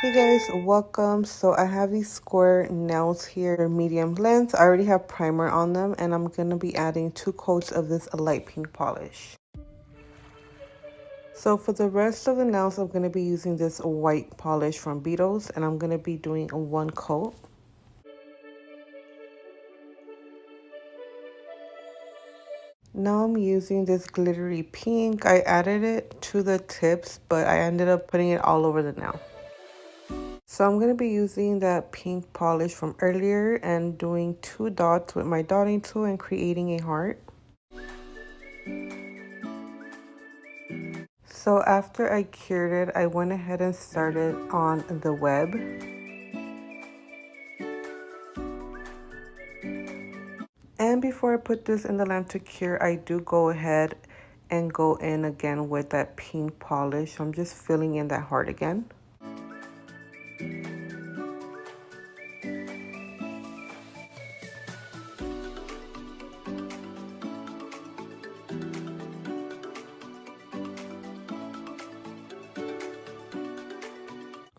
Hey guys, welcome. So I have these square nails here, medium length. I already have primer on them and I'm going to be adding 2 coats of this light pink polish. So for the rest of the nails, I'm going to be using this white polish from Beetles and I'm going to be doing 1 coat. Now I'm using this glittery pink. I added it to the tips, but I ended up putting it all over the nail. So I'm going to be using that pink polish from earlier and doing 2 dots with my dotting tool and creating a heart. So after I cured it, I went ahead and started on the web. And before I put this in the lamp to cure, I do go ahead and go in again with that pink polish. So I'm just filling in that heart again.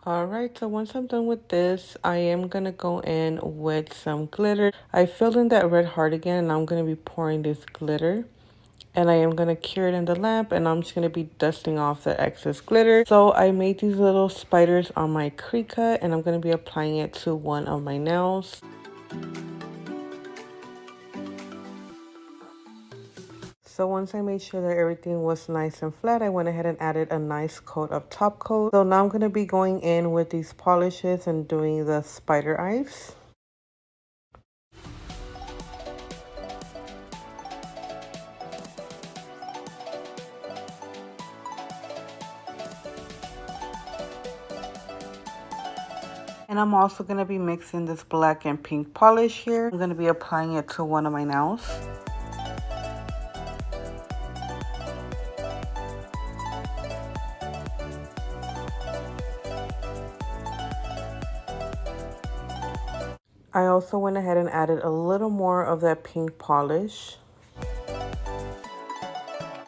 Alright, so once I'm done with this, I am going to go in with some glitter. I filled in that red heart again and I'm going to be pouring this glitter. And I am going to cure it in the lamp and I'm just going to be dusting off the excess glitter. So I made these little spiders on my Cricut and I'm going to be applying it to one of my nails. So once I made sure that everything was nice and flat, I went ahead and added a nice coat of top coat. So now I'm going to be going in with these polishes and doing the spider eyes. And I'm also going to be mixing this black and pink polish here. I'm going to be applying it to one of my nails. I also went ahead and added a little more of that pink polish.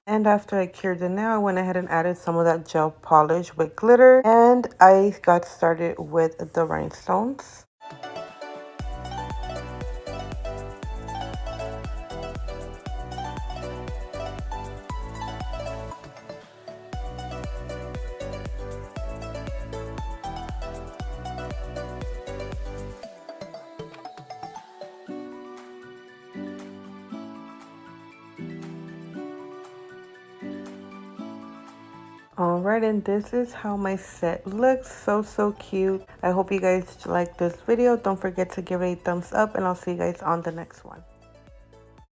And after I cured the nail, I went ahead and added some of that gel polish with glitter. And I got started with the rhinestones. Alright, and this is how my set looks. So cute. I hope you guys like this video. Don't forget to give it a thumbs up and I'll see you guys on the next one.